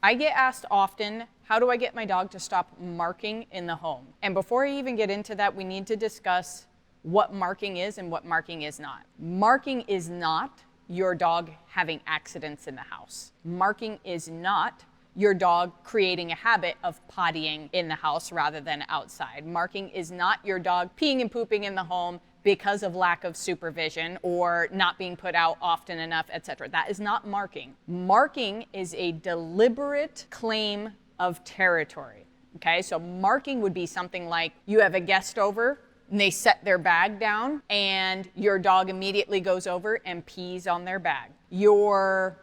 I get asked often, how do I get my dog to stop marking in the home? And before I even get into that, we need to discuss what marking is and what marking is not. Marking is not your dog having accidents in the house. Marking is not your dog creating a habit of pottying in the house rather than outside. Marking is not your dog peeing and pooping in the home because of lack of supervision or not being put out often enough, etc. That is not marking. Marking is a deliberate claim of territory. Okay, so marking would be something like you have a guest over and they set their bag down and your dog immediately goes over and pees on their bag. Your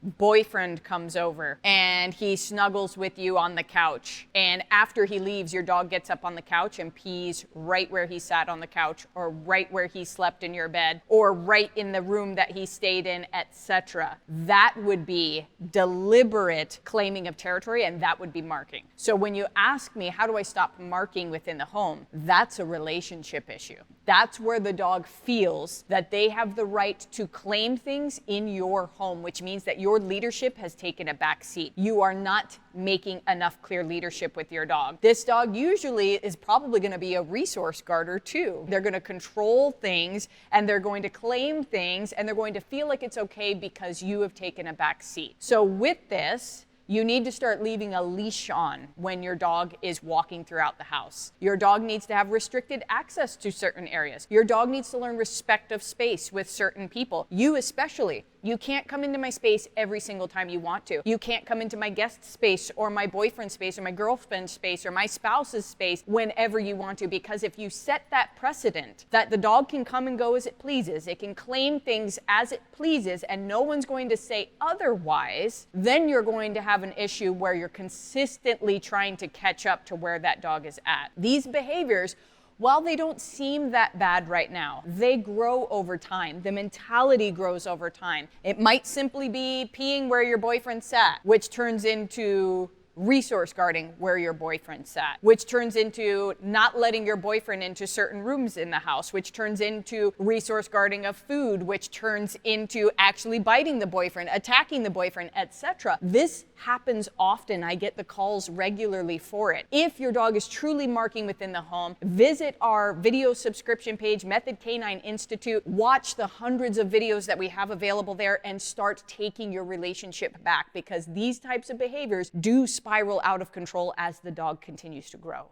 boyfriend comes over and he snuggles with you on the couch, and after he leaves, your dog gets up on the couch and pees right where he sat on the couch, or right where he slept in your bed, or right in the room that he stayed in, etc. That would be deliberate claiming of territory, and that would be marking. So when you ask me, how do I stop marking within the home? That's a relationship issue. That's where the dog feels that they have the right to claim things in your home, which means that your leadership has taken a back seat. You are not making enough clear leadership with your dog. This dog usually is probably going to be a resource guarder too. They're going to control things and they're going to claim things and they're going to feel like it's okay because you have taken a back seat. So with this, you need to start leaving a leash on when your dog is walking throughout the house. Your dog needs to have restricted access to certain areas. Your dog needs to learn respect of space with certain people. You especially. You can't come into my space every single time you want to. You can't come into my guest space or my boyfriend's space or my girlfriend's space or my spouse's space whenever you want to, because if you set that precedent that the dog can come and go as it pleases, it can claim things as it pleases, and no one's going to say otherwise, then you're going to have an issue where you're consistently trying to catch up to where that dog is at. These behaviors, while they don't seem that bad right now, they grow over time. The mentality grows over time. It might simply be peeing where your boyfriend sat, which turns into resource guarding where your boyfriend sat, which turns into not letting your boyfriend into certain rooms in the house, which turns into resource guarding of food, which turns into actually biting the boyfriend, attacking the boyfriend, etc. This happens often. I get the calls regularly for it. If your dog is truly marking within the home, visit our video subscription page, Method Canine Institute, watch the hundreds of videos that we have available there, and start taking your relationship back, because these types of behaviors do spiral out of control as the dog continues to grow.